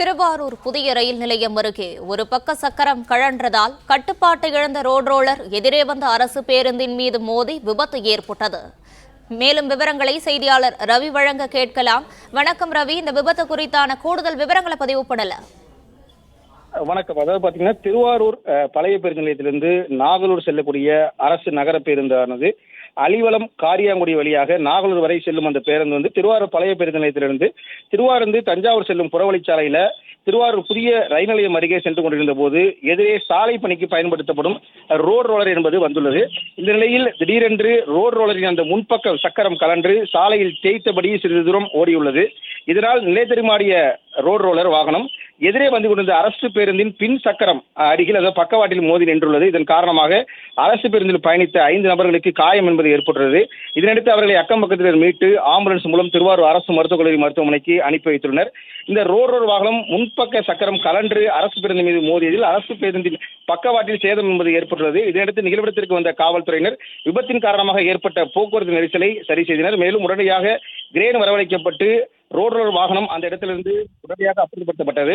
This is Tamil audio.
திருவாரூர் புதிய ரயில் நிலையம் அருகே ஒரு பக்க சக்கரம் கழன்றதால் கட்டுப்பாட்டை இழந்த ரோட் ரோலர் எதிரே வந்த அரசு பேருந்தின் மீது மோதி விபத்து ஏற்பட்டது. மேலும் விவரங்களை செய்தியாளர் ரவி வழங்க கேட்கலாம். வணக்கம் ரவி, இந்த விபத்து குறித்தான கூடுதல் விவரங்களை பதிவு பண்ணலாம். வணக்கம். அதாவது பாத்தீங்கன்னா, திருவாரூர் பழைய பேருந்து நிலையத்திலிருந்து நாகலூர் செல்லக்கூடிய அரசு நகர பேருந்தானது அலிவலம் காரியாங்குடி வழியாக நாகலூர் வரை செல்லும் அந்த பேருந்து திருவாரூர் பழைய பேருந்து நிலையத்திலிருந்து திருவாரூர் தஞ்சாவூர் செல்லும் புறவழிச்சாலையில திருவாரூர் புதிய ரயில் நிலையம் அருகே சென்று கொண்டிருந்த போது எதிரே சாலை பணிக்கு பயன்படுத்தப்படும் ரோட் ரோலர் என்பது வந்துள்ளது. இந்த நிலையில் திடீரென்று ரோட் ரோலரின் அந்த முன்பக்க சக்கரம் கலன்று சாலையில் தேய்த்தபடி சிறிது தூரம் ஓடியுள்ளது. இதனால் நிலைத்தடுமாறிய ரோட் ரோலர் வாகனம் எதிரே வந்து கொண்டிருந்த அரசு பேருந்தின் பின் சக்கரம் அருகில் அதாவது பக்கவாட்டில் மோதி நின்றுள்ளது. இதன் காரணமாக அரசு பேருந்தில் பயணித்த 5 நபர்களுக்கு காயம் என்பது ஏற்பட்டுள்ளது. இதனையடுத்து அவர்களை அக்கம் பக்கத்தினர் மீட்டு ஆம்புலன்ஸ் மூலம் திருவாரூர் அரசு மருத்துவக் கல்லூரி மருத்துவமனைக்கு அனுப்பி வைத்துள்ளனர். இந்த ரோட் ரோலர் வாகனம் முன்பக்க சக்கரம் கலன்று அரசு பேருந்து மீது மோதியதில் அரசு பேருந்தின் பக்கவாட்டில் சேதம் என்பது ஏற்பட்டுள்ளது. இதனையடுத்து நிகழ்விடத்திற்கு வந்த காவல்துறையினர் விபத்தின் காரணமாக ஏற்பட்ட போக்குவரத்து நெரிசலை சரி செய்தனர். மேலும் உடனடியாக கிரேன் வரவழைக்கப்பட்டு ரோட் ரோலர் வாகனம் அந்த இடத்திலிருந்து உடனடியாக அப்புறப்படுத்தப்பட்டது.